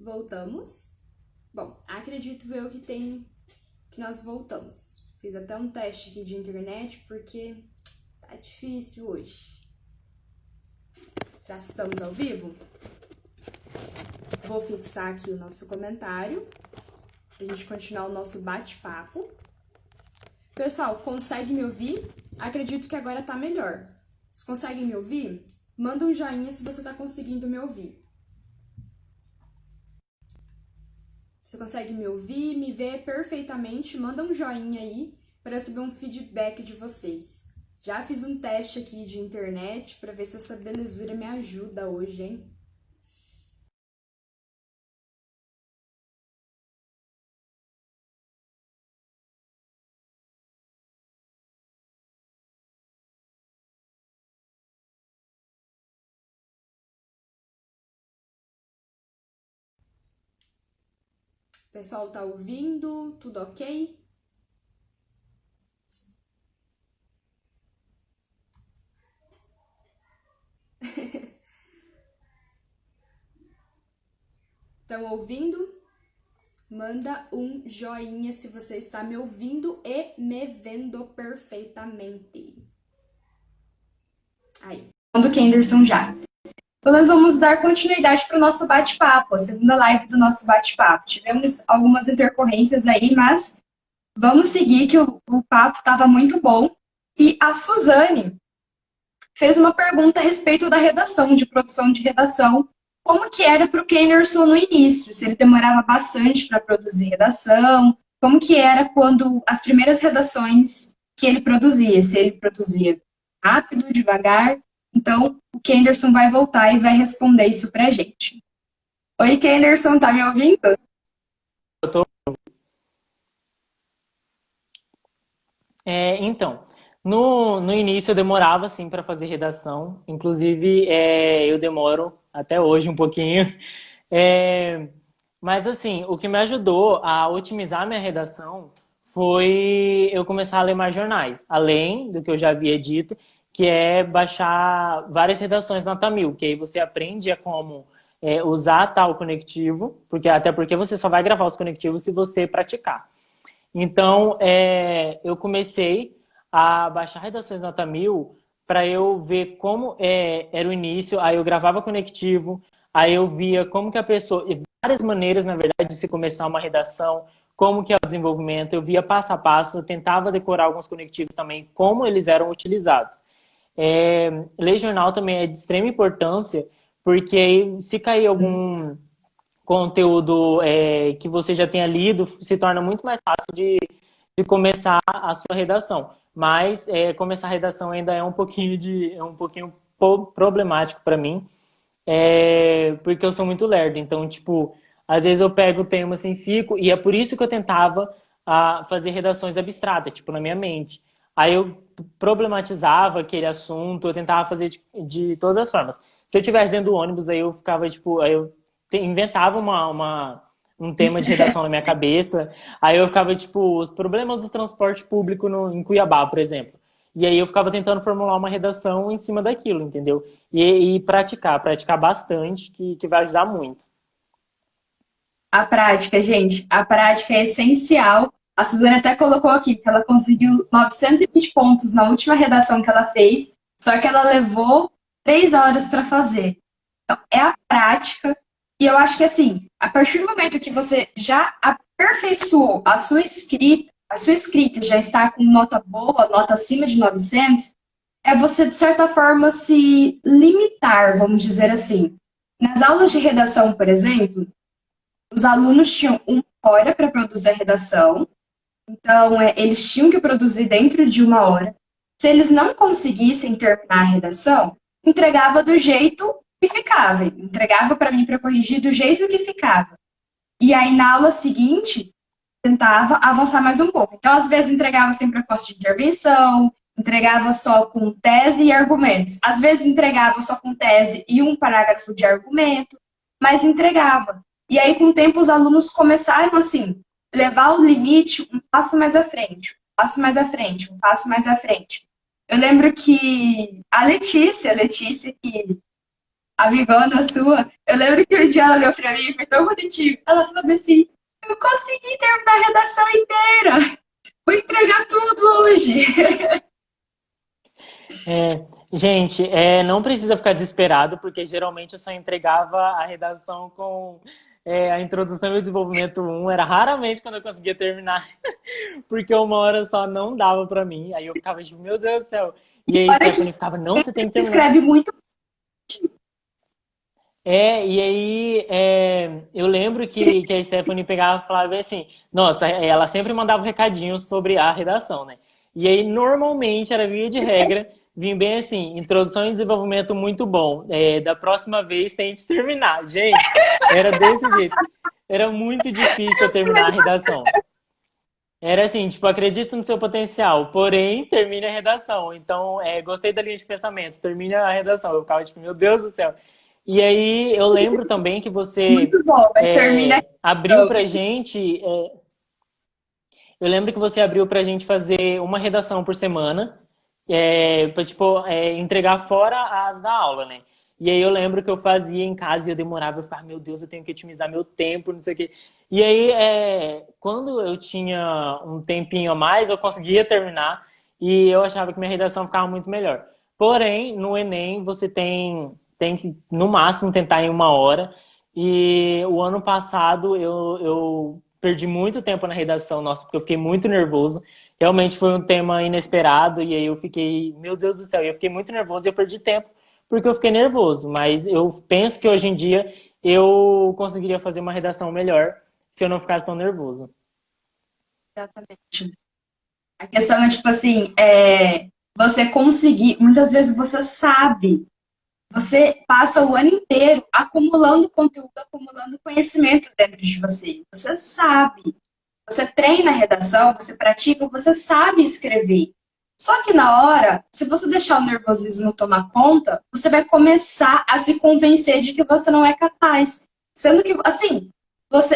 Voltamos. Bom, acredito eu que nós voltamos. Fiz até um teste aqui de internet porque tá difícil hoje. Já estamos ao vivo? Vou fixar aqui o nosso comentário pra gente continuar o nosso bate-papo. Pessoal, consegue me ouvir? Acredito que agora tá melhor. Vocês conseguem me ouvir? Manda um joinha se você tá conseguindo me ouvir. Você consegue me ouvir, me ver perfeitamente? Manda um joinha aí para eu receber um feedback de vocês. Já fiz um teste aqui de internet para ver se essa belezura me ajuda hoje, hein? Pessoal, tá ouvindo? Tudo ok? Estão ouvindo? Manda um joinha se você está me ouvindo e me vendo perfeitamente. Aí. Do Kenderson já. Então, nós vamos dar continuidade para o nosso bate-papo, a segunda live do nosso bate-papo. Tivemos algumas intercorrências aí, mas vamos seguir que o papo estava muito bom. E a Suzane fez uma pergunta a respeito da redação, de produção de redação. Como que era para o Kenderson no início? Se ele demorava bastante para produzir redação? Como que era quando as primeiras redações que ele produzia? Se ele produzia rápido, devagar? Então, o Kenderson vai voltar e vai responder isso pra gente. Oi, Kenderson, tá me ouvindo? Eu tô... então, no início eu demorava assim para fazer redação, inclusive eu demoro até hoje um pouquinho. É, mas assim, o que me ajudou a otimizar minha redação foi eu começar a ler mais jornais, além do que eu já havia dito, que é baixar várias redações nota 1000, que aí você aprende a como usar tal conectivo, até porque você só vai gravar os conectivos se você praticar. Então, eu comecei a baixar redações nota 1000 para eu ver como era o início, aí eu gravava conectivo, aí eu via como que a pessoa, e várias maneiras, na verdade, de se começar uma redação, como que é o desenvolvimento, eu via passo a passo, eu tentava decorar alguns conectivos também, como eles eram utilizados. Ler jornal também é de extrema importância, porque aí, se cair algum conteúdo que você já tenha lido, se torna muito mais fácil de começar a sua redação. Mas começar a redação ainda é um pouquinho problemático para mim, porque eu sou muito lerdo. Então, tipo, às vezes eu pego o tema assim, fico, e é por isso que eu tentava fazer redações abstratas, tipo, na minha mente. Aí eu problematizava aquele assunto, eu tentava fazer de todas as formas. Se eu estivesse dentro do ônibus, aí eu ficava, tipo, aí eu inventava um tema de redação na minha cabeça, aí eu ficava, tipo, os problemas do transporte público em Cuiabá, por exemplo. E aí eu ficava tentando formular uma redação em cima daquilo, entendeu? E praticar bastante, que vai ajudar muito. A prática, gente, a prática é essencial. A Suzane até colocou aqui que ela conseguiu 920 pontos na última redação que ela fez, só que ela levou 3 horas para fazer. Então, é a prática. E eu acho que, assim, a partir do momento que você já aperfeiçoou a sua escrita já está com nota boa, nota acima de 900, é você, de certa forma, se limitar, vamos dizer assim. Nas aulas de redação, por exemplo, os alunos tinham uma hora para produzir a redação, então eles tinham que produzir dentro de uma hora. Se eles não conseguissem terminar a redação, entregava do jeito que ficava, entregava para mim para corrigir do jeito que ficava. E aí na aula seguinte, tentava avançar mais um pouco. Então, às vezes, entregava sem proposta de intervenção, entregava só com tese e argumentos. Às vezes, entregava só com tese e um parágrafo de argumento, mas entregava. E aí, com o tempo, os alunos começaram, assim, levar o limite um passo mais à frente, um passo mais à frente, um passo mais à frente. Eu lembro que a Letícia que amigona sua, eu lembro que um dia ela olhou pra mim e foi tão bonitinho. Ela falou assim, eu consegui terminar a redação inteira. Vou entregar tudo hoje. Gente, não precisa ficar desesperado, porque geralmente eu só entregava a redação com a introdução e o desenvolvimento um. Era raramente quando eu conseguia terminar, porque uma hora só não dava pra mim. Aí eu ficava tipo, meu Deus do céu. E aí a Hora que Stephanie ficava, não, você tem que terminar. escreve muito. E aí eu lembro que a Stephanie pegava e falava assim, nossa, ela sempre mandava recadinhos sobre a redação, né? E aí normalmente era via de regra, vinha bem assim, introdução e desenvolvimento muito bom. Da próxima vez tente terminar. Gente, era desse jeito. Era muito difícil eu terminar a redação. Era assim, tipo, acredito no seu potencial, porém, termine a redação. Então, gostei da linha de pensamento, termine a redação. Eu ficava tipo, meu Deus do céu. E aí, eu lembro também que você Muito bom, mas termina. abriu pra gente. Eu lembro que você abriu pra gente fazer uma redação por semana, pra, tipo, entregar fora as da aula, né? E aí eu lembro que eu fazia em casa e eu demorava, eu ficava, meu Deus, eu tenho que otimizar meu tempo, não sei o quê. E aí, quando eu tinha um tempinho a mais, eu conseguia terminar e eu achava que minha redação ficava muito melhor. Porém, no Enem, você tem que, no máximo, tentar em uma hora. E o ano passado eu perdi muito tempo na redação, nossa, porque eu fiquei muito nervoso. Realmente foi um tema inesperado e aí eu fiquei, meu Deus do céu, eu fiquei muito nervoso e eu perdi tempo porque eu fiquei nervoso. Mas eu penso que hoje em dia eu conseguiria fazer uma redação melhor se eu não ficasse tão nervoso. Exatamente. A questão é, tipo assim, você conseguir. Muitas vezes você sabe. Você passa o ano inteiro acumulando conteúdo, acumulando conhecimento dentro de você. Você sabe. Você treina a redação, você pratica, você sabe escrever. Só que na hora, se você deixar o nervosismo tomar conta, você vai começar a se convencer de que você não é capaz. Sendo que, assim,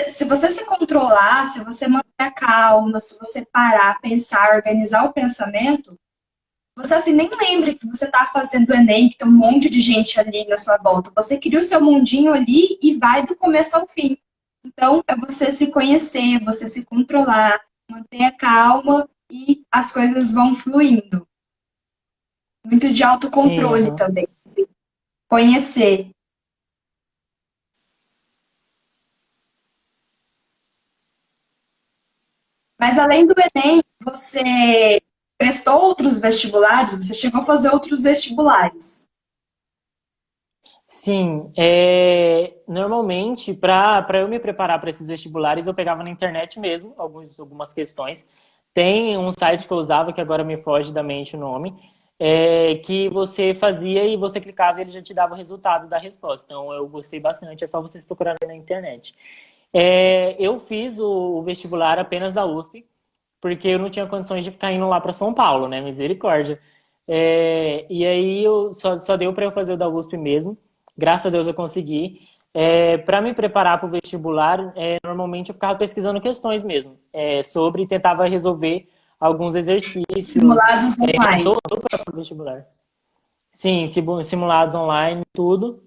se você se controlar, se você manter a calma, se você parar, pensar, organizar o pensamento, você assim nem lembra que você está fazendo o Enem, que tem um monte de gente ali na sua volta. Você cria o seu mundinho ali e vai do começo ao fim. Então, é você se conhecer, você se controlar, manter a calma e as coisas vão fluindo. Muito de Sim, autocontrole aham. também. Se conhecer. Mas além do Enem, você prestou outros vestibulares? Você chegou a fazer outros vestibulares? Sim, normalmente, para eu me preparar para esses vestibulares, eu pegava na internet mesmo algumas questões. Tem um site que eu usava, que agora me foge da mente o nome, que você fazia e você clicava e ele já te dava o resultado da resposta. Então, eu gostei bastante, é só vocês procurarem na internet. Eu fiz o vestibular apenas da USP, porque eu não tinha condições de ficar indo lá para São Paulo, né? Misericórdia. E aí só deu para eu fazer o da USP mesmo. Graças a Deus eu consegui. Para me preparar para o vestibular, normalmente eu ficava pesquisando questões mesmo, sobre e tentava resolver alguns exercícios Simulados online. do próprio vestibular. Sim, simulados online, tudo.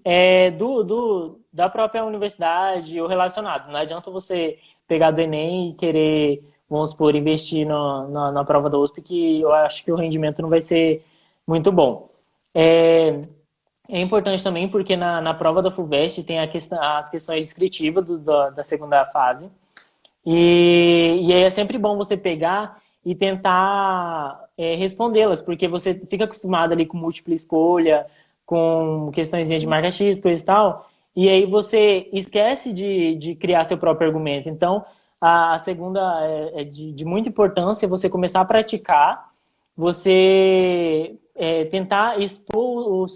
Da própria universidade ou relacionado. Não adianta você pegar do Enem e querer, vamos supor, investir na prova da USP, que eu acho que o rendimento não vai ser muito bom. É, é importante também porque na prova da FUVEST tem as questões descritivas da segunda fase. E aí é sempre bom você pegar e tentar respondê-las, porque você fica acostumado ali com múltipla escolha, com questõezinhas de marca X, coisa e tal, e aí você esquece de criar seu próprio argumento. Então, a segunda é de muita importância você começar a praticar, você tentar expor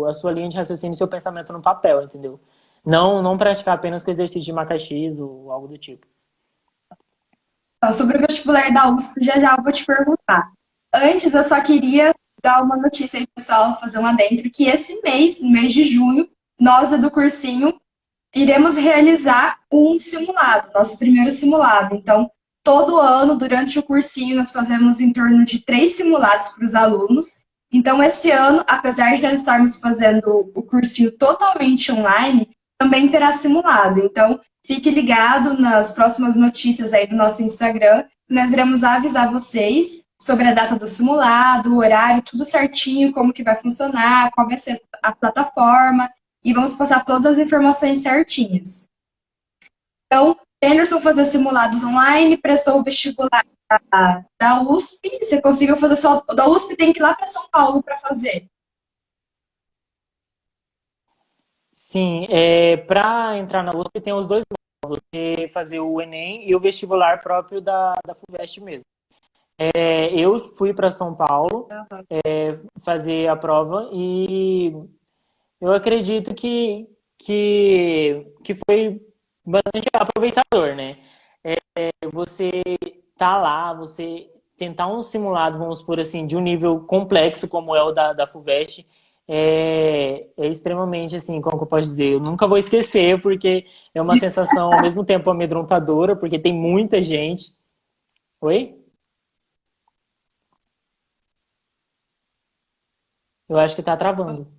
a sua linha de raciocínio e seu pensamento no papel, entendeu? Não praticar apenas com exercício de marca X ou algo do tipo. Então, sobre o vestibular da USP, já já eu vou te perguntar. Antes, eu só queria dar uma notícia aí, pessoal, fazer um adentro, que esse mês, no mês de junho, nós do cursinho iremos realizar um simulado, nosso primeiro simulado. Então, todo ano, durante o cursinho, nós fazemos em torno de 3 simulados para os alunos. Então, esse ano, apesar de nós estarmos fazendo o cursinho totalmente online, também terá simulado. Então, fique ligado nas próximas notícias aí do nosso Instagram. Nós iremos avisar vocês sobre a data do simulado, o horário, tudo certinho, como que vai funcionar, qual vai ser a plataforma, e vamos passar todas as informações certinhas. Então, Anderson fazer simulados online, prestou o vestibular da USP, você conseguiu fazer só. Da USP tem que ir lá para São Paulo para fazer. Sim, para entrar na USP tem os dois modos, você fazer o Enem e o vestibular próprio da FUVEST mesmo. Eu fui para São Paulo Uhum. fazer a prova e eu acredito que foi bastante aproveitador, né? Você tá lá, você tentar um simulado, vamos por assim, de um nível complexo como é o da FUVEST, é extremamente, assim, como que eu posso dizer? Eu nunca vou esquecer, porque é uma sensação ao mesmo tempo amedrontadora, porque tem muita gente. Oi? Eu acho que tá travando.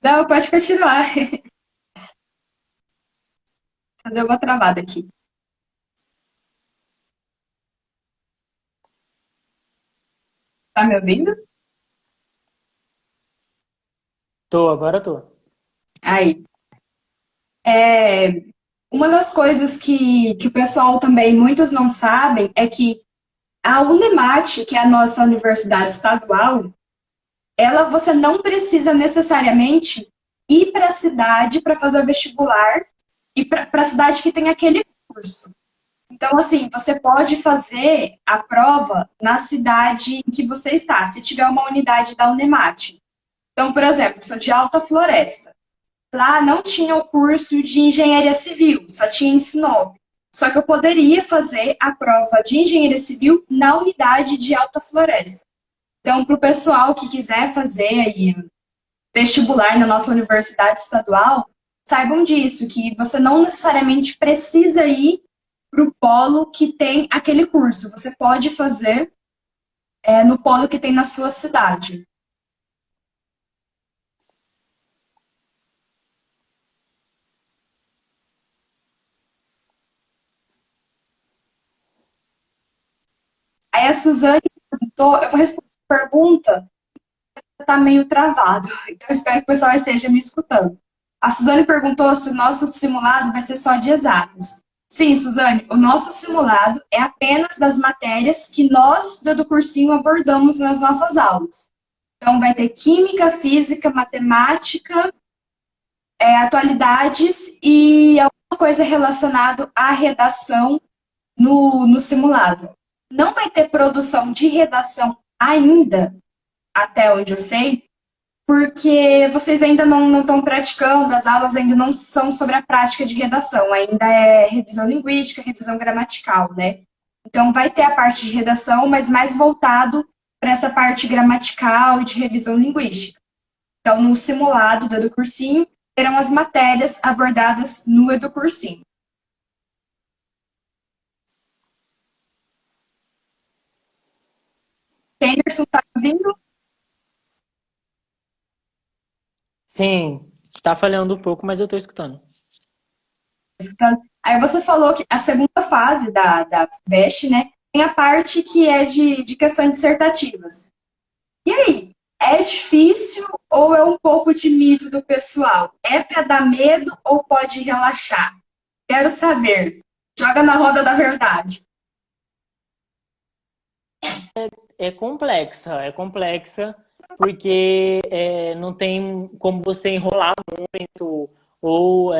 Não, pode continuar. Só deu uma travada aqui. Tá me ouvindo? Tô, agora tô. Aí. Uma das coisas que o pessoal também, muitos não sabem, é que a Unemat, que é a nossa universidade estadual, ela você não precisa necessariamente ir para a cidade para fazer o vestibular e para a cidade que tem aquele curso. Então, assim, você pode fazer a prova na cidade em que você está, se tiver uma unidade da Unemat. Então, por exemplo, sou de Alta Floresta. Lá não tinha o curso de engenharia civil, só tinha em Sinop. Só que eu poderia fazer a prova de engenharia civil na unidade de Alta Floresta. Então, para o pessoal que quiser fazer aí vestibular na nossa universidade estadual, saibam disso, que você não necessariamente precisa ir para o polo que tem aquele curso. Você pode fazer no polo que tem na sua cidade. Aí a Suzane perguntou, eu vou responder a pergunta, está meio travado, então espero que o pessoal esteja me escutando. A Suzane perguntou se o nosso simulado vai ser só de exatas. Sim, Suzane, o nosso simulado é apenas das matérias que nós do cursinho abordamos nas nossas aulas. Então, vai ter química, física, matemática, atualidades e alguma coisa relacionada à redação no simulado. Não vai ter produção de redação ainda, até onde eu sei, porque vocês ainda não estão praticando, as aulas ainda não são sobre a prática de redação, ainda é revisão linguística, revisão gramatical, né? Então vai ter a parte de redação, mas mais voltado para essa parte gramatical e de revisão linguística. Então, no simulado do Educursinho, terão as matérias abordadas no Educursinho. Henderson, está ouvindo? Sim, tá falhando um pouco, mas eu tô escutando. Aí você falou que a segunda fase da VEST, né, tem a parte que é de questões dissertativas. E aí, é difícil ou é um pouco de mito do pessoal? É para dar medo ou pode relaxar? Quero saber. Joga na roda da verdade. É complexa porque não tem como você enrolar muito ou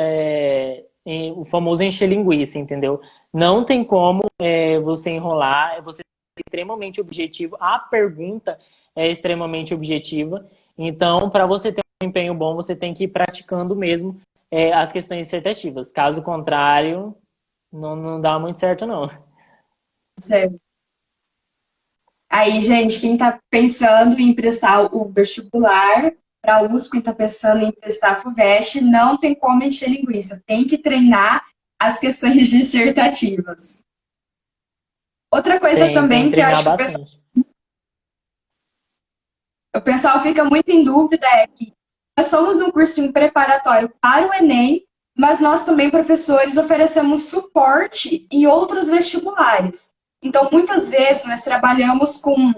o famoso encher linguiça, entendeu? Não tem como você enrolar, você é extremamente objetivo. A pergunta é extremamente objetiva. Então, para você ter um desempenho bom, você tem que ir praticando mesmo as questões dissertativas. Caso contrário, não dá muito certo, não. Certo. Aí, gente, quem está pensando em prestar o vestibular para a USP, quem está pensando em prestar a FUVEST, não tem como encher linguiça. Tem que treinar as questões dissertativas. Outra coisa Tem que também que eu treinar acho que o pessoal bastante. O pessoal fica muito em dúvida, é que nós somos um cursinho preparatório para o Enem, mas nós também, professores, oferecemos suporte em outros vestibulares. Então, muitas vezes, nós trabalhamos com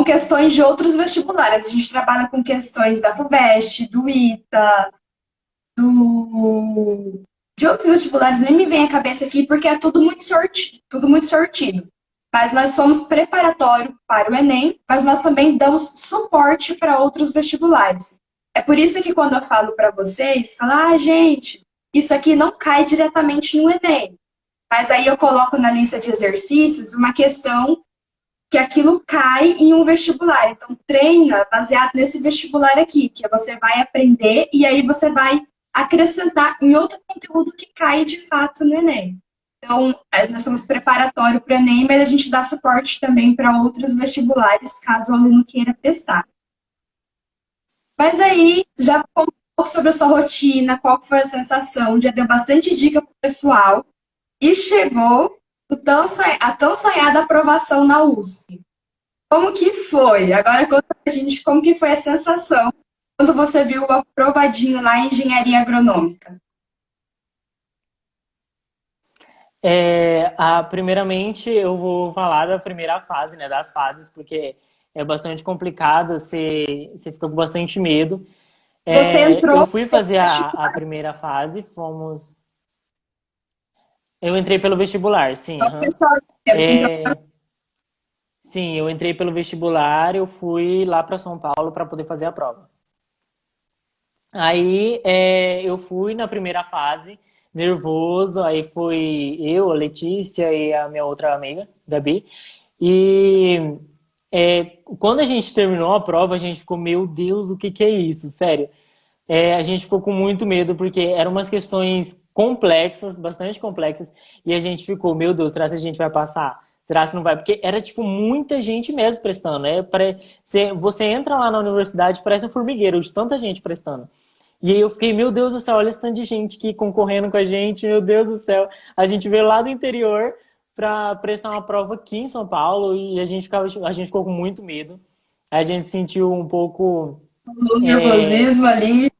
questões de outros vestibulares. A gente trabalha com questões da FUVEST, do ITA, de outros vestibulares, nem me vem à cabeça aqui, porque é tudo muito sortido, tudo muito sortido. Mas nós somos preparatório para o Enem, mas nós também damos suporte para outros vestibulares. É por isso que quando eu falo para vocês, gente, isso aqui não cai diretamente no Enem. Mas aí eu coloco na lista de exercícios uma questão que aquilo cai em um vestibular. Então, treina baseado nesse vestibular aqui, que você vai aprender e aí você vai acrescentar em outro conteúdo que cai de fato no Enem. Então, nós somos preparatório para o Enem, mas a gente dá suporte também para outros vestibulares, caso o aluno queira prestar. Mas aí, já falou um pouco sobre a sua rotina, qual foi a sensação, já deu bastante dica para o pessoal, e chegou a tão sonhada aprovação na USP. Como que foi? Agora conta pra gente como que foi a sensação quando você viu o aprovadinho lá em engenharia agronômica. Primeiramente, eu vou falar da primeira fase, né, das fases, porque é bastante complicado, você fica com bastante medo. Você Eu entrou fui fazer a primeira fase, fomos. Eu entrei pelo vestibular, sim, no aham. pessoal, você entrou É, sim, eu entrei pelo vestibular, eu fui lá para São Paulo para poder fazer a prova. Aí eu fui na primeira fase, nervoso, aí fui eu, a Letícia e a minha outra amiga, Gabi. E quando a gente terminou a prova, a gente ficou, meu Deus, o que que é isso? Sério. A gente ficou com muito medo, porque eram umas questões complexas, bastante complexas, e a gente ficou, meu Deus, será que a gente vai passar? Será que não vai? Porque era, tipo, muita gente mesmo prestando, né? Você entra lá na universidade, parece um formigueiro de tanta gente prestando. E aí eu fiquei, meu Deus do céu, olha esse tanto de gente aqui concorrendo com a gente, meu Deus do céu. A gente veio lá do interior para prestar uma prova aqui em São Paulo e a gente ficou com muito medo. A gente sentiu um pouco, no é, nervosismo ali.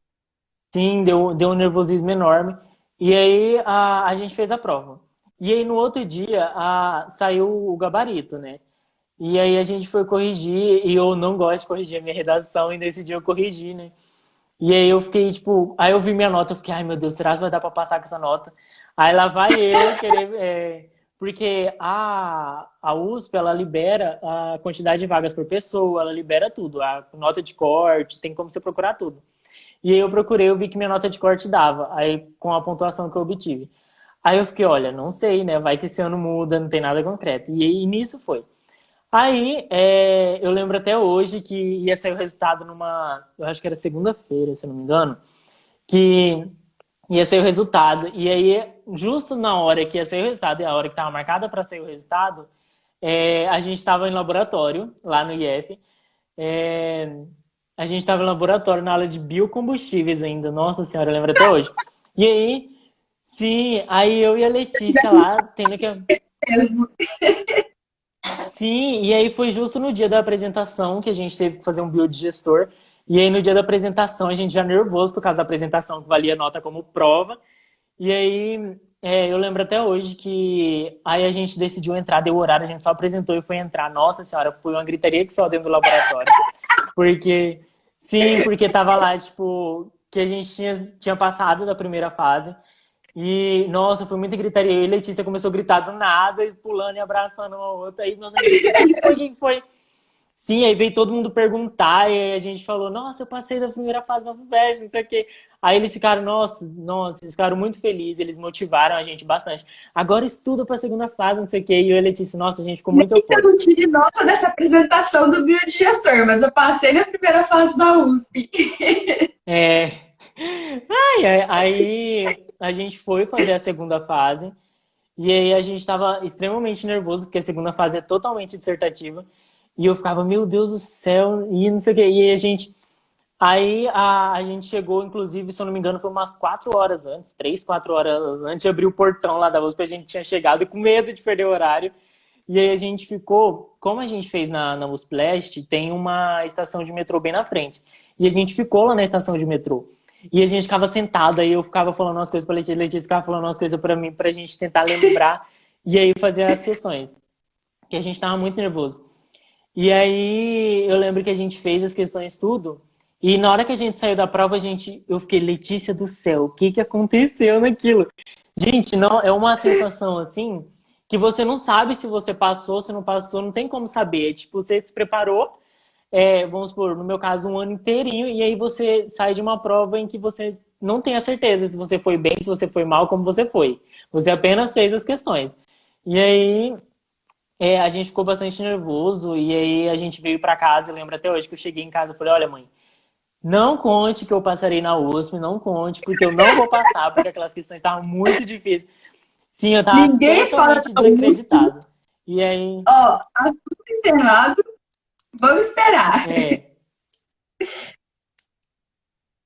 sim, deu um nervosismo enorme. E aí a gente fez a prova. E aí no outro dia saiu o gabarito, né? E aí a gente foi corrigir, e eu não gosto de corrigir a minha redação, e nesse dia eu corrigi, né? E aí eu fiquei, tipo, aí eu vi minha nota, eu fiquei, ai meu Deus, será que vai dar pra passar com essa nota? Aí lá vai eu querer. Porque a USP, ela libera a quantidade de vagas por pessoa, ela libera tudo, a nota de corte, tem como você procurar tudo. E aí eu procurei, eu vi que minha nota de corte dava, aí com a pontuação que eu obtive. Aí eu fiquei, olha, não sei, né? Vai que esse ano muda, não tem nada concreto. E aí nisso foi. Aí, eu lembro até hoje que ia sair o resultado eu acho que era segunda-feira, se eu não me engano, que ia sair o resultado. E aí, justo na hora que ia sair o resultado, e a hora que estava marcada para sair o resultado, a gente estava em laboratório, lá no IF. É, a gente estava em laboratório na aula de biocombustíveis ainda. Nossa senhora, eu lembro até hoje. E aí, sim, aí eu e a Letícia lá, tendo que. Mesmo. Sim, e aí foi justo no dia da apresentação que a gente teve que fazer um biodigestor. E aí no dia da apresentação a gente já nervoso por causa da apresentação que valia nota como prova. E aí eu lembro até hoje que aí a gente decidiu entrar, deu o horário, a gente só apresentou e foi entrar. Nossa senhora, foi uma gritaria que só dentro do laboratório. Porque, sim, porque tava lá, tipo, que a gente tinha passado da primeira fase. E, nossa, foi muita gritaria. Eu e Letícia começou a gritar do nada, e pulando e abraçando uma outra. Aí meus amigos, o que que foi? O que que foi? Sim, aí veio todo mundo perguntar, e aí a gente falou, nossa, eu passei da primeira fase da FUVEST, não sei o quê. Aí eles ficaram, nossa, eles ficaram muito felizes, eles motivaram a gente bastante. Agora estuda pra segunda fase, não sei o quê. E eu e Letícia, nossa, a gente ficou muito Eu eufórico. não tive nota dessa apresentação do biodigestor, mas eu passei na primeira fase da USP. É... aí a gente foi fazer a segunda fase, e aí a gente estava extremamente nervoso, porque a segunda fase é totalmente dissertativa. E eu ficava, meu Deus do céu, e não sei o quê. E aí a gente chegou, inclusive, se eu não me engano, foi umas 4 horas antes, 3, 4 horas antes de abrir o portão lá da USP, a gente tinha chegado e com medo de perder o horário. E aí a gente ficou, como a gente fez na USP Leste, tem uma estação de metrô bem na frente. E a gente ficou lá na estação de metrô. E a gente ficava sentado, aí eu ficava falando umas coisas pra Letícia ficava falando umas coisas pra mim, pra gente tentar lembrar. E aí fazer as questões. Que a gente tava muito nervoso. E aí eu lembro que a gente fez as questões tudo. E na hora que a gente saiu da prova, eu fiquei, Letícia do céu, o que que aconteceu naquilo? Gente, não, é uma sensação assim que você não sabe se você passou, se não passou, não tem como saber. É, tipo, você se preparou, vamos supor, no meu caso, um ano inteirinho, e aí você sai de uma prova em que você não tem a certeza se você foi bem, se você foi mal, como você foi. Você apenas fez as questões. E aí a gente ficou bastante nervoso, e aí a gente veio pra casa, eu lembro até hoje que eu cheguei em casa e falei, olha mãe, não conte que eu passarei na USP, não conte, porque eu não vou passar, porque aquelas questões estavam muito difíceis. Sim, eu tava Ninguém fala totalmente da USP. desacreditado. E aí, Ó, assunto encerrado. Vamos esperar. é.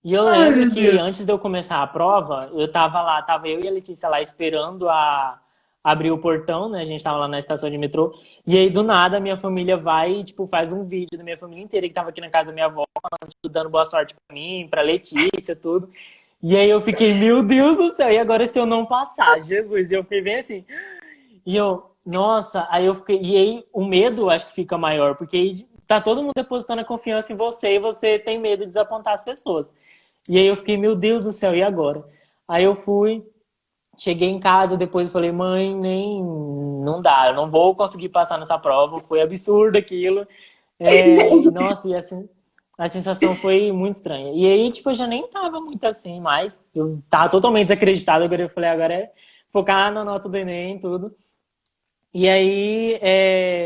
E eu Ai, lembro meu que Deus. antes de eu começar a prova, eu tava lá, tava eu e a Letícia lá esperando abrir o portão, né? A gente tava lá na estação de metrô. E aí, do nada, a minha família vai e, tipo, faz um vídeo da minha família inteira que tava aqui na casa da minha avó, tipo, dando boa sorte pra mim, pra Letícia, tudo. E aí eu fiquei, meu Deus do céu, e agora se eu não passar? Jesus, e eu fiquei bem assim. E eu, nossa, aí eu fiquei. E aí o medo acho que fica maior, porque aí tá todo mundo depositando a confiança em você e você tem medo de desapontar as pessoas. E aí eu fiquei, meu Deus do céu, e agora? Aí eu fui, cheguei em casa, depois eu falei, mãe, nem não dá, eu não vou conseguir passar nessa prova, foi absurdo aquilo. Nossa, e assim, a sensação foi muito estranha. E aí, tipo, eu já nem tava muito assim mais. Eu tava totalmente desacreditado, agora eu falei, agora é focar na nota do Enem e tudo. E aí,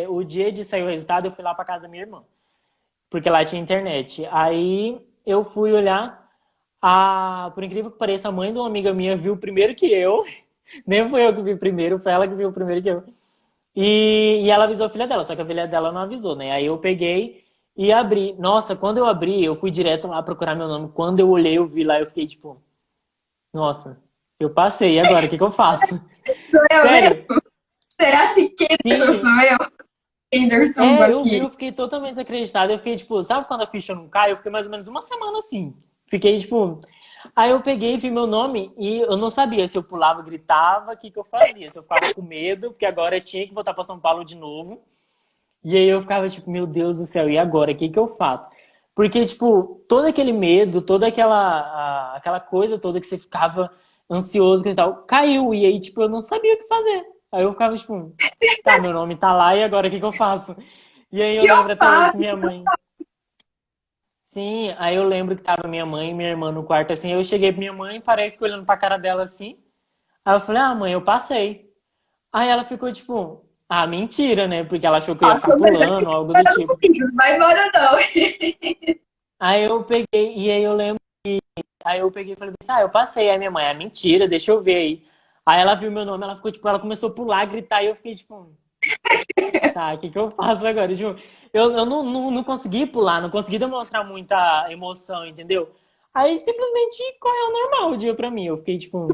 o dia de sair o resultado, eu fui lá pra casa da minha irmã, porque lá tinha internet. Aí eu fui olhar, por incrível que pareça, a mãe de uma amiga minha viu primeiro que eu. Nem fui eu que vi primeiro, foi ela que viu primeiro que eu. E ela avisou a filha dela, só que a filha dela não avisou, né? Aí eu peguei e abri. Nossa, quando eu abri, eu fui direto lá procurar meu nome. Quando eu olhei, eu vi lá, eu fiquei tipo, nossa, eu passei, e agora? O que que eu faço? Sou eu mesmo? Sério? Será se Kenderson Sim, sou eu? Kenderson eu vi, aqui. eu fiquei totalmente desacreditado. Eu fiquei, tipo, sabe quando a ficha não cai? Eu fiquei mais ou menos uma semana assim. Fiquei, tipo. Aí eu peguei e vi meu nome e eu não sabia se eu pulava, gritava, o que que eu fazia. Se eu ficava com medo, porque agora eu tinha que voltar para São Paulo de novo. E aí eu ficava, tipo, meu Deus do céu, e agora? O que que eu faço? Porque, tipo, todo aquele medo, toda aquela coisa toda que você ficava ansioso e tal, caiu. E aí, tipo, eu não sabia o que fazer. Aí eu ficava, tipo, tá, meu nome tá lá, e agora o que que eu faço? E aí O eu que eu lembro até hoje que faço? minha mãe. Sim, aí eu lembro que tava minha mãe e minha irmã no quarto assim. Eu cheguei pra minha mãe, parei e fiquei olhando pra cara dela assim. Aí eu falei, ah, mãe, eu passei. Aí ela ficou tipo, ah, mentira, né? Porque ela achou que eu ia ficar Nossa, mas aqui pulando, algo do falando tipo. comigo, não vai embora não. Aí eu peguei, e aí eu lembro, aí eu peguei e falei assim, ah, eu passei. Aí minha mãe, ah, mentira, deixa eu ver aí. Aí ela viu meu nome, ela ficou tipo, ela começou a pular, gritar, e eu fiquei tipo, tá, o que que eu faço agora? Tipo, eu não consegui pular, não consegui demonstrar muita emoção, entendeu? Aí simplesmente correu normal o dia pra mim. Eu fiquei tipo.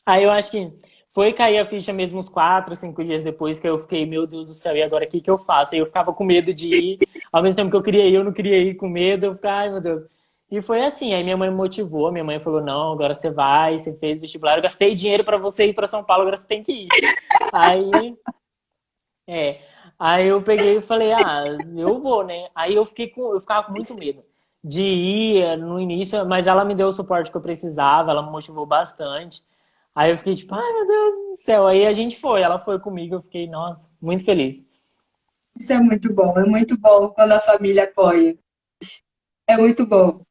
Aí eu acho que foi cair a ficha mesmo uns 4, 5 dias depois que eu fiquei, meu Deus do céu, e agora o que que eu faço? Aí eu ficava com medo de ir, ao mesmo tempo que eu queria ir, eu não queria ir com medo, eu ficava, ai meu Deus. E foi assim, aí minha mãe me motivou, minha mãe falou, não, agora você vai, você fez vestibular, eu gastei dinheiro pra você ir pra São Paulo, agora você tem que ir. Aí, é, aí eu peguei e falei, ah, eu vou, né? Aí eu ficava com muito medo de ir no início, mas ela me deu o suporte que eu precisava, ela me motivou bastante. Aí eu fiquei tipo, ai meu Deus do céu. Aí a gente foi, ela foi comigo, eu fiquei, nossa, muito feliz. Isso é muito bom quando a família apoia. É muito bom.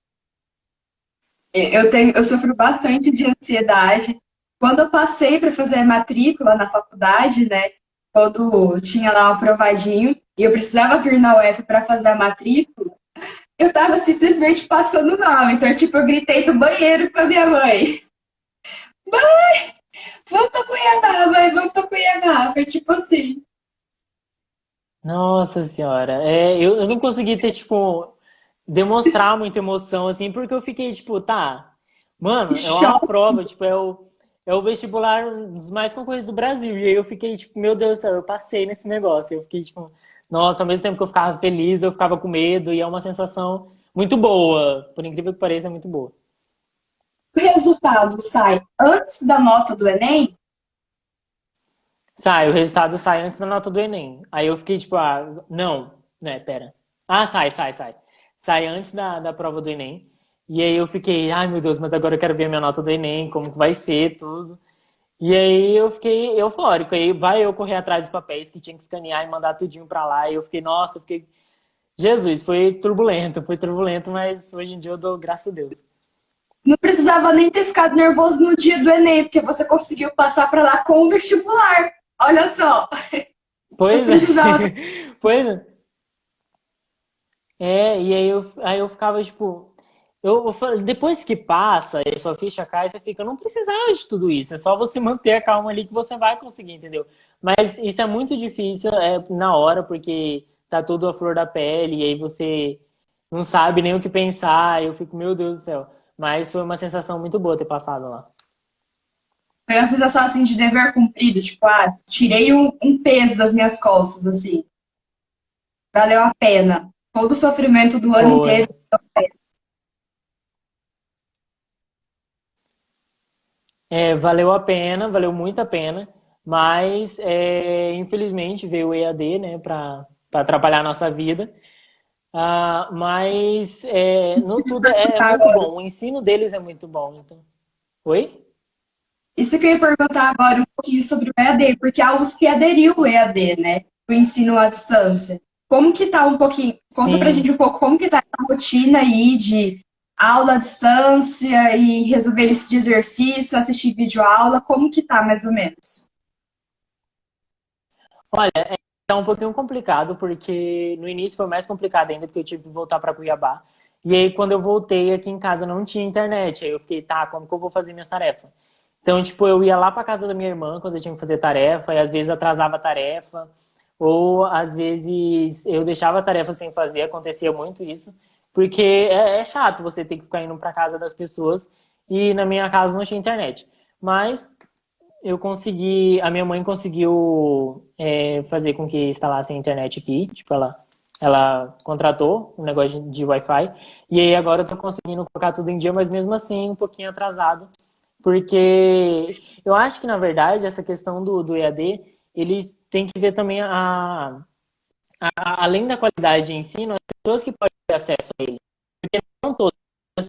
Eu sofro bastante de ansiedade. Quando eu passei para fazer a matrícula na faculdade, né? Quando tinha lá o aprovadinho e eu precisava vir na UF para fazer a matrícula, eu tava simplesmente passando mal. Então, tipo, eu gritei do banheiro pra minha mãe: vamos pra Cuiabá, mãe, vamos pra Cuiabá. Foi tipo assim, Nossa senhora, eu não consegui ter, tipo, demonstrar muita emoção, assim, porque eu fiquei, tipo, tá, mano, é uma choque. prova, tipo, é o vestibular um dos mais concorridos do Brasil. E aí eu fiquei, tipo, meu Deus do céu, eu passei nesse negócio. Eu fiquei, tipo, nossa, ao mesmo tempo que eu ficava feliz, eu ficava com medo. E é uma sensação muito boa. Por incrível que pareça, é muito boa. O resultado sai antes da nota do Enem? Sai, o resultado sai antes da nota do Enem. Aí eu fiquei, tipo, ah, não, né, pera. Ah, sai. Sai antes da prova do Enem. E aí eu fiquei, ai meu Deus, mas agora eu quero ver a minha nota do Enem, como que vai ser, tudo. E aí eu fiquei eufórico. Aí vai eu correr atrás dos papéis que tinha que escanear e mandar tudinho pra lá. E eu fiquei, nossa, eu fiquei. Jesus, foi turbulento, mas hoje em dia eu dou graças a Deus. Não precisava nem ter ficado nervoso no dia do Enem, porque você conseguiu passar para lá com o vestibular. Olha só, não Pois é, precisava. pois é. E aí eu ficava, tipo. Depois que passa e sua ficha cai, você fica, não precisava de tudo isso, é só você manter a calma ali que você vai conseguir, entendeu? Mas isso é muito difícil na hora, porque tá tudo à flor da pele, e aí você não sabe nem o que pensar, e eu fico, meu Deus do céu. Mas foi uma sensação muito boa ter passado lá. Foi uma sensação assim de dever cumprido, tipo, tirei um peso das minhas costas, assim. Valeu a pena. Todo o sofrimento do ano Foi. inteiro. Valeu a pena, valeu muito a pena, mas infelizmente veio o EAD, né, para atrapalhar a nossa vida. Mas no tudo é muito Agora, bom. O ensino deles é muito bom. Então. Oi? isso que eu ia perguntar agora um pouquinho sobre o EAD, porque a USP aderiu o EAD, né? O ensino à distância. Como que tá um pouquinho? Conta pra Sim. gente um pouco como que tá a rotina aí de aula à distância e resolver isso de exercício, assistir videoaula, como que tá mais ou menos? Olha, tá um pouquinho complicado, porque no início foi mais complicado ainda, porque eu tive que voltar para Cuiabá. E aí, quando eu voltei aqui em casa, não tinha internet. Aí eu fiquei, tá, como que eu vou fazer minhas tarefas? Então, tipo, eu ia lá para casa da minha irmã quando eu tinha que fazer tarefa, e às vezes atrasava a tarefa, ou às vezes eu deixava a tarefa sem fazer, acontecia muito isso, porque é chato você ter que ficar indo para casa das pessoas, e na minha casa não tinha internet. Mas eu consegui, a minha mãe conseguiu fazer com que instalasse a internet aqui, tipo, ela contratou um negócio de Wi-Fi, e aí agora eu tô conseguindo colocar tudo em dia, mas mesmo assim um pouquinho atrasado, porque eu acho que, na verdade, essa questão do EAD, eles têm que ver também além da qualidade de ensino, as pessoas que podem ter acesso a ele, porque não todas as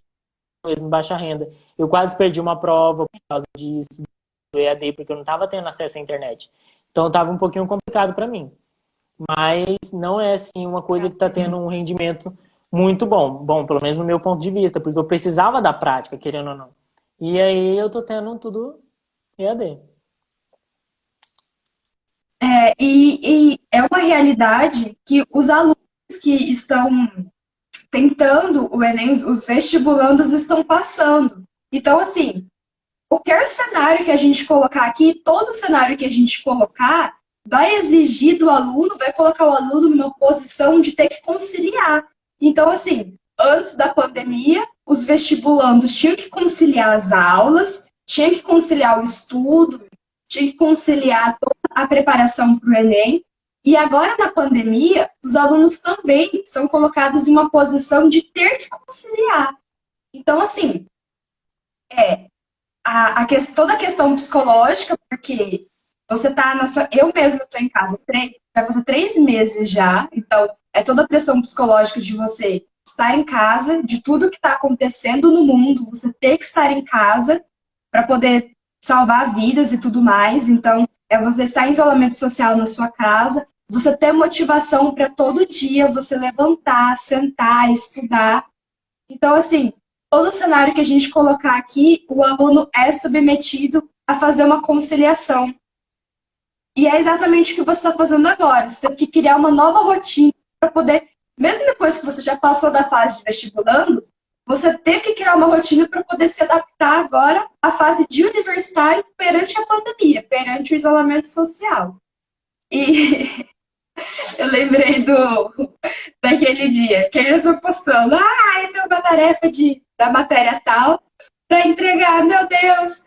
pessoas em baixa renda. Eu quase perdi uma prova por causa disso, do EAD, porque eu não estava tendo acesso à internet. Então estava um pouquinho complicado para mim. Mas não é assim uma coisa que está tendo um rendimento muito bom. Bom, pelo menos no meu ponto de vista, porque eu precisava da prática, querendo ou não. E aí eu tô tendo tudo EAD. E é uma realidade que os alunos que estão tentando o Enem, os vestibulandos estão passando. Então, assim, qualquer cenário que a gente colocar aqui, todo cenário que a gente colocar, vai exigir do aluno, vai colocar o aluno numa posição de ter que conciliar. Então, assim, antes da pandemia, os vestibulandos tinham que conciliar as aulas, tinham que conciliar o estudo, tinham que conciliar toda a preparação para o Enem. E agora, na pandemia, os alunos também são colocados em uma posição de ter que conciliar. Então, assim, toda a questão psicológica, porque você tá na sua. Eu mesma estou em casa, vai fazer 3 meses já, então é toda a pressão psicológica de você estar em casa, de tudo que está acontecendo no mundo, você ter que estar em casa para poder salvar vidas e tudo mais. Então, é você estar em isolamento social na sua casa, você ter motivação para todo dia você levantar, sentar, estudar. Então, assim, todo cenário que a gente colocar aqui, o aluno é submetido a fazer uma conciliação. E é exatamente o que você está fazendo agora. Você teve que criar uma nova rotina para poder, mesmo depois que você já passou da fase de vestibulando, você teve que criar uma rotina para poder se adaptar agora à fase de universitário perante a pandemia, perante o isolamento social. E eu lembrei daquele dia, que eles estão postando, eu tenho uma tarefa da matéria tal para entregar, meu Deus.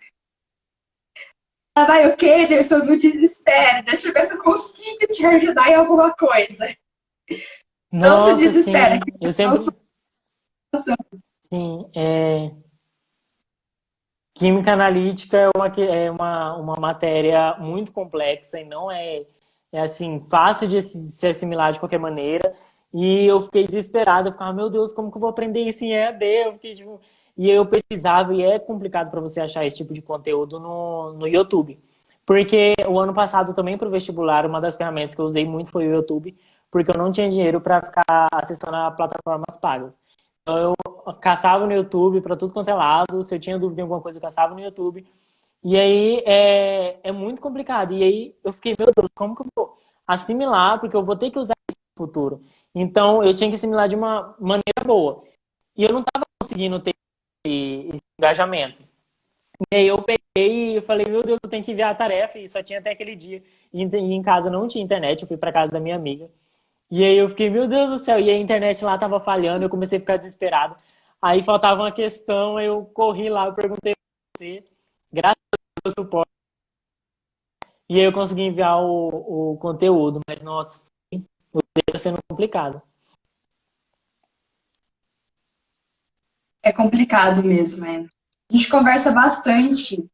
vai, o Kederson, não desespera, deixa eu ver se eu consigo te ajudar em alguma coisa. Não se Nossa, desespera, sim. que Eu eu sempre, sou solução. sim, química analítica é uma matéria muito complexa e não é assim, fácil de se assimilar de qualquer maneira. E eu fiquei desesperado, eu ficava, meu Deus, como que eu vou aprender isso em EAD? Eu fiquei, tipo... E eu pesquisava, e é complicado para você achar esse tipo de conteúdo no YouTube. Porque o ano passado também para o vestibular, uma das ferramentas que eu usei muito foi o YouTube, porque eu não tinha dinheiro para ficar acessando a plataformas pagas. Então eu caçava no YouTube para tudo quanto é lado, se eu tinha dúvida em alguma coisa, eu caçava no YouTube. E aí é muito complicado. E aí eu fiquei, meu Deus, como que eu vou assimilar? Porque eu vou ter que usar isso no futuro. Então eu tinha que assimilar de uma maneira boa. E eu não estava conseguindo ter esse engajamento. E aí eu peguei e falei, meu Deus, eu tenho que enviar a tarefa. E só tinha até aquele dia. E em casa não tinha internet, eu fui para casa da minha amiga. E aí eu fiquei, meu Deus do céu, e a internet lá tava falhando, eu comecei a ficar desesperado. Aí faltava uma questão, eu corri lá, eu perguntei pra você, graças ao suporte, e aí eu consegui enviar o conteúdo, mas nossa, tá sendo complicado. É complicado mesmo, é. A gente conversa bastante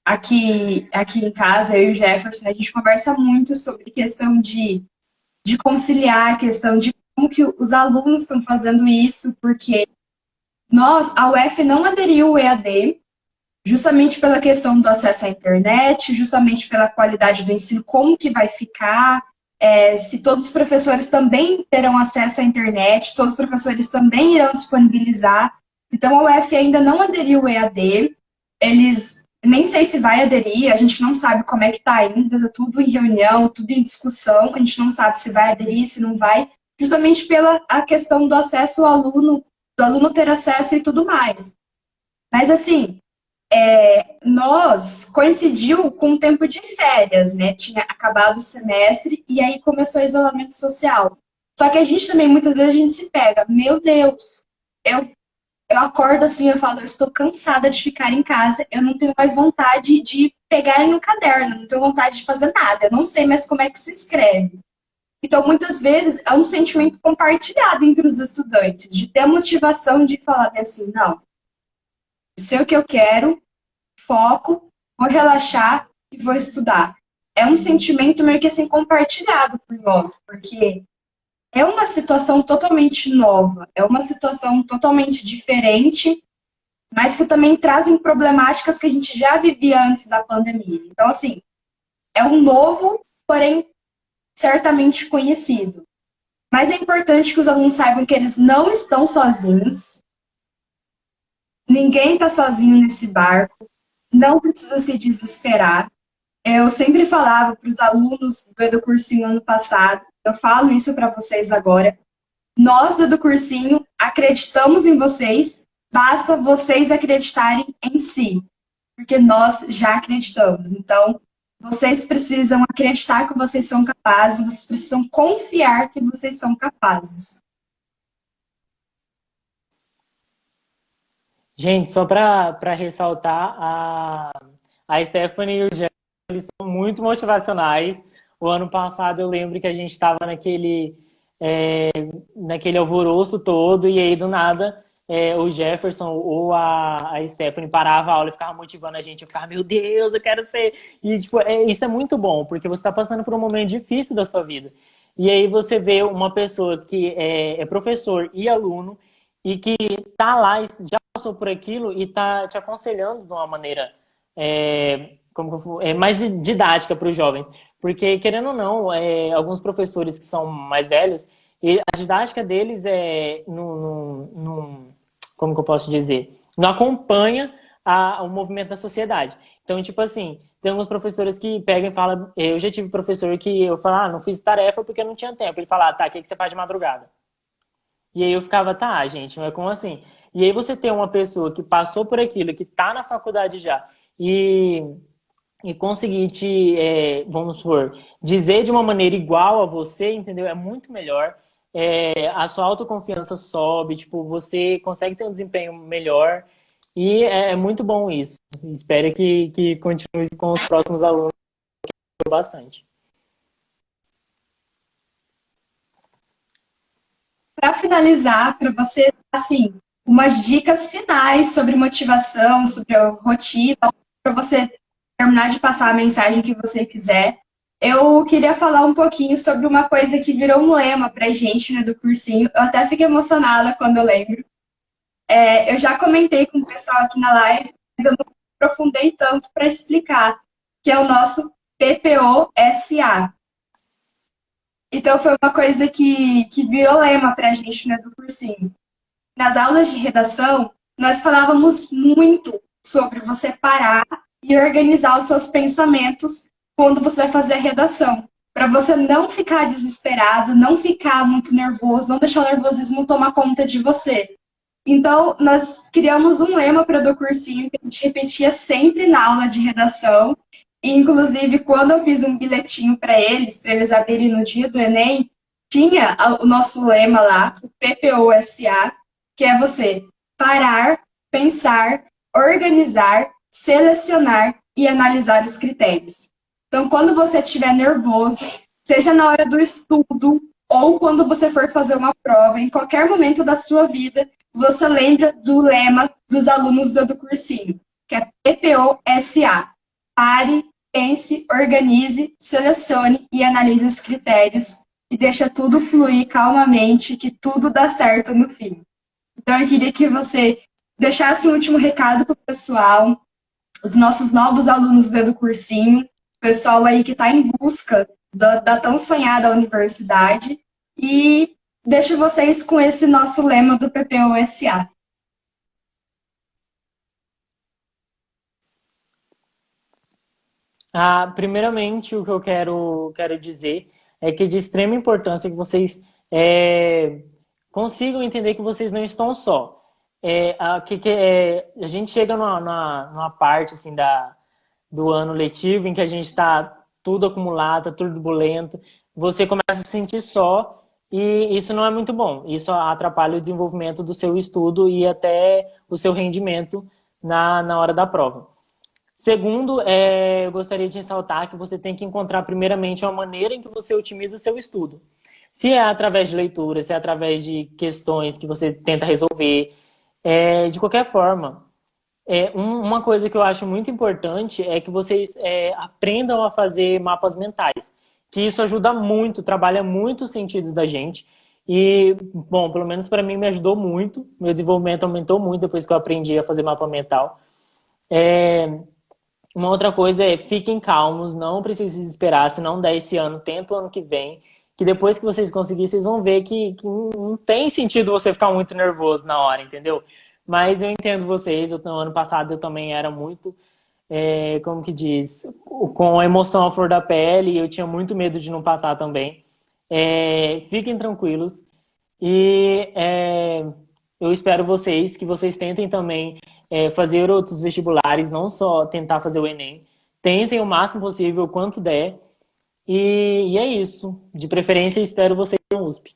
aqui em casa, eu e o Jefferson, a gente conversa muito sobre questão de conciliar, a questão de como que os alunos estão fazendo isso, porque a UF não aderiu ao EAD, justamente pela questão do acesso à internet, justamente pela qualidade do ensino, como que vai ficar, se todos os professores também terão acesso à internet, todos os professores também irão disponibilizar. Então, a UF ainda não aderiu ao EAD, eles nem sei se vai aderir, a gente não sabe como é que está ainda, tá tudo em reunião, tudo em discussão, a gente não sabe se vai aderir, se não vai, justamente pela a questão do acesso ao aluno, do aluno ter acesso e tudo mais. Mas assim, nós coincidiu com o tempo de férias, né? Tinha acabado o semestre e aí começou o isolamento social. Só que a gente também, muitas vezes, a gente se pega, meu Deus, eu, eu acordo assim, eu falo, eu estou cansada de ficar em casa, eu não tenho mais vontade de pegar no caderno, não tenho vontade de fazer nada, eu não sei mais como é que se escreve. Então, muitas vezes, é um sentimento compartilhado entre os estudantes, de ter a motivação de falar assim, não, sei o que eu quero, foco, vou relaxar e vou estudar. É um sentimento meio que assim compartilhado por nós, porque é uma situação totalmente nova, é uma situação totalmente diferente, mas que também trazem problemáticas que a gente já vivia antes da pandemia. Então, assim, é um novo, porém certamente conhecido. Mas é importante que os alunos saibam que eles não estão sozinhos, ninguém está sozinho nesse barco, não precisa se desesperar. Eu sempre falava para os alunos do Educursinho ano passado, eu falo isso para vocês agora. Nós do Educursinho acreditamos em vocês, basta vocês acreditarem em si, porque nós já acreditamos. Então, vocês precisam acreditar que vocês são capazes, vocês precisam confiar que vocês são capazes. Gente, só para ressaltar, a Stephanie e o Jeff, eles são muito motivacionais. O ano passado eu lembro que a gente estava naquele alvoroço todo, e aí do nada o Jefferson ou a Stephanie parava a aula e ficava motivando a gente. Eu ficava, meu Deus, eu quero ser. E tipo, isso é muito bom, porque você está passando por um momento difícil da sua vida. E aí você vê uma pessoa que é professor e aluno e que tá lá e já passou por aquilo e tá te aconselhando de uma maneira mais didática para os jovens. Porque, querendo ou não, alguns professores que são mais velhos, e a didática deles como que eu posso dizer? Não acompanha o movimento da sociedade. Então, tipo assim, tem alguns professores que pegam e falam, eu já tive professor que eu falo, não fiz tarefa porque não tinha tempo. Ele fala, tá, o que você faz de madrugada? E aí eu ficava, tá, gente, mas como assim? E aí você tem uma pessoa que passou por aquilo, que tá na faculdade já, e conseguir vamos supor, dizer de uma maneira igual a você, entendeu? É muito melhor. A sua autoconfiança sobe, tipo, você consegue ter um desempenho melhor e é muito bom isso. Espero que continue com os próximos alunos bastante. Para finalizar, para você, assim, umas dicas finais sobre motivação, sobre a rotina, para você terminar de passar a mensagem que você quiser. Eu queria falar um pouquinho sobre uma coisa que virou um lema para a gente, né, do cursinho. Eu até fico emocionada quando eu lembro. Eu já comentei com o pessoal aqui na live, mas eu não aprofundei tanto para explicar, que é o nosso PPO-SA. Então, foi uma coisa que virou lema para a gente, né, do cursinho. Nas aulas de redação, nós falávamos muito sobre você parar e organizar os seus pensamentos quando você vai fazer a redação. Para você não ficar desesperado, não ficar muito nervoso, não deixar o nervosismo tomar conta de você. Então, nós criamos um lema para o cursinho que a gente repetia sempre na aula de redação. E, inclusive, quando eu fiz um bilhetinho para eles abrirem no dia do Enem, tinha o nosso lema lá, o PPOSA, que é você parar, pensar, organizar, selecionar e analisar os critérios. Então, quando você estiver nervoso, seja na hora do estudo ou quando você for fazer uma prova, em qualquer momento da sua vida, você lembra do lema dos alunos do cursinho, que é PPOSA. Pare, pense, organize, selecione e analise os critérios e deixa tudo fluir calmamente, que tudo dá certo no fim. Então, eu queria que você deixasse um último recado para o pessoal, os nossos novos alunos do cursinho, pessoal aí que está em busca da tão sonhada universidade, e deixo vocês com esse nosso lema do PPOSA. Primeiramente, o que eu quero dizer é que é de extrema importância que vocês consigam entender que vocês não estão só. A gente chega numa parte assim, do ano letivo em que a gente está tudo acumulado, tá turbulento, você começa a se sentir só e isso não é muito bom. Isso atrapalha o desenvolvimento do seu estudo e até o seu rendimento na hora da prova. Segundo, eu gostaria de ressaltar que você tem que encontrar primeiramente uma maneira em que você otimiza seu estudo. Se é através de leitura, se é através de questões que você tenta resolver, de qualquer forma. Uma coisa que eu acho muito importante é que vocês aprendam a fazer mapas mentais, que isso ajuda muito, trabalha muito os sentidos da gente. E, bom, pelo menos para mim me ajudou muito, meu desenvolvimento aumentou muito depois que eu aprendi a fazer mapa mental. Uma outra coisa é, fiquem calmos, não precisem se desesperar, se não der esse ano, tenta o ano que vem, que depois que vocês conseguirem, vocês vão ver que não tem sentido você ficar muito nervoso na hora, entendeu? Mas eu entendo vocês, no ano passado eu também era muito, como que diz, com a emoção à flor da pele, e eu tinha muito medo de não passar também. Fiquem tranquilos e eu espero que vocês tentem também fazer outros vestibulares, não só tentar fazer o Enem. Tentem o máximo possível, quanto der. E é isso. De preferência, espero vocês no USP.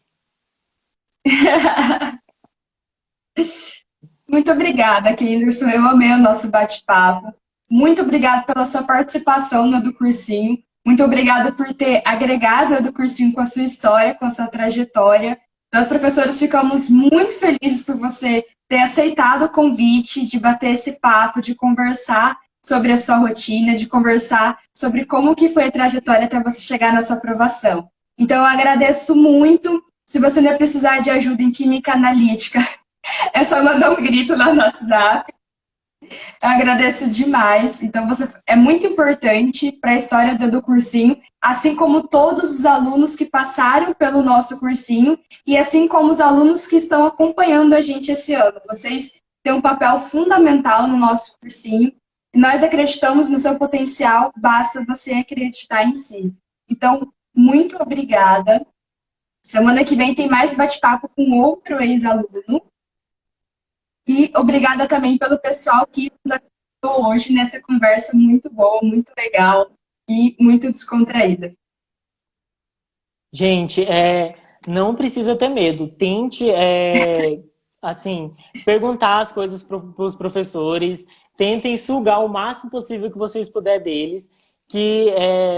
Muito obrigada, Kenderson. Eu amei o nosso bate-papo. Muito obrigada pela sua participação no do cursinho. Muito obrigada por ter agregado o do cursinho com a sua história, com a sua trajetória. Nós, professores, ficamos muito felizes por você ter aceitado o convite de bater esse papo, de conversar sobre a sua rotina, de conversar sobre como que foi a trajetória até você chegar na sua aprovação. Então, eu agradeço muito. Se você não precisar de ajuda em química analítica, é só mandar um grito lá no WhatsApp. Eu agradeço demais. Então, você é muito importante para a história do cursinho, assim como todos os alunos que passaram pelo nosso cursinho e assim como os alunos que estão acompanhando a gente esse ano. Vocês têm um papel fundamental no nosso cursinho e nós acreditamos no seu potencial, basta você acreditar em si. Então, muito obrigada. Semana que vem tem mais bate-papo com outro ex-aluno. E obrigada também pelo pessoal que nos ajudou hoje nessa conversa muito boa, muito legal e muito descontraída. Gente, não precisa ter medo. Tente, assim, perguntar as coisas para os professores. tentem sugar o máximo possível que vocês puderem deles,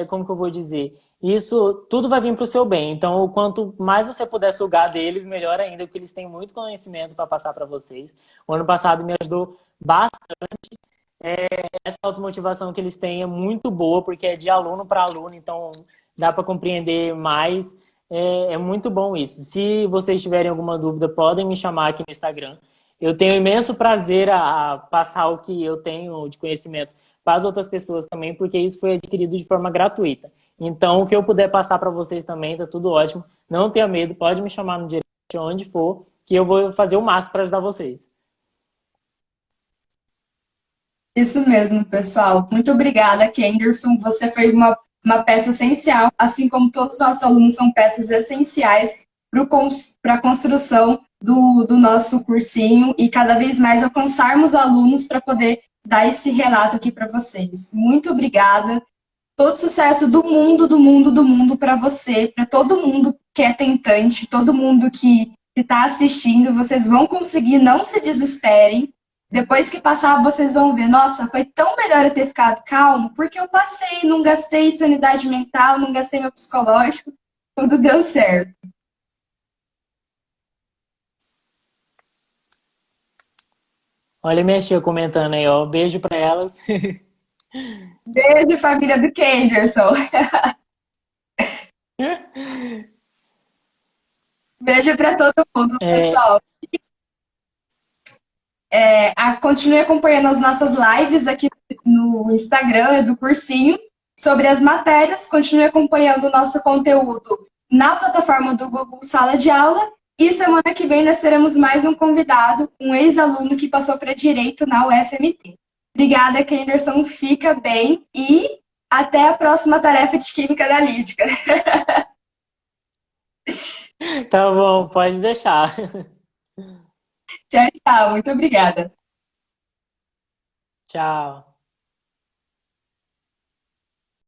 como que eu vou dizer? Isso tudo vai vir para o seu bem. Então, quanto mais você puder sugar deles, melhor ainda, porque eles têm muito conhecimento para passar para vocês. O ano passado me ajudou bastante. Essa automotivação que eles têm é muito boa, porque é de aluno para aluno, então dá para compreender mais. É muito bom isso. Se vocês tiverem alguma dúvida, podem me chamar aqui no Instagram. Eu tenho imenso prazer a passar o que eu tenho de conhecimento para as outras pessoas também, porque isso foi adquirido de forma gratuita. Então, o que eu puder passar para vocês também, tá tudo ótimo. Não tenha medo, pode me chamar no direct, onde for, que eu vou fazer o máximo para ajudar vocês. Isso mesmo, pessoal. Muito obrigada, Kenderson. Você foi uma peça essencial, assim como todos os nossos alunos são peças essenciais para a construção do nosso cursinho e cada vez mais alcançarmos alunos para poder dar esse relato aqui para vocês. Muito obrigada. Todo sucesso do mundo, do mundo, do mundo para você, para todo mundo que é tentante, todo mundo que está assistindo. Vocês vão conseguir, não se desesperem. Depois que passar, vocês vão ver, nossa, foi tão melhor eu ter ficado calmo, porque eu passei, não gastei sanidade mental, não gastei meu psicológico, tudo deu certo. Olha a minha tia comentando aí, ó. Beijo para elas. Beijo, família do Kenderson. Beijo para todo mundo, É, pessoal. Continue acompanhando as nossas lives aqui no Instagram do cursinho sobre as matérias. Continue acompanhando o nosso conteúdo na plataforma do Google Sala de Aula. E semana que vem nós teremos mais um convidado, um ex-aluno que passou para Direito na UFMT. Obrigada, Kenderson. Fica bem e até a próxima tarefa de Química Analítica. tá bom, pode deixar. Tchau, tchau. Muito obrigada. Tchau.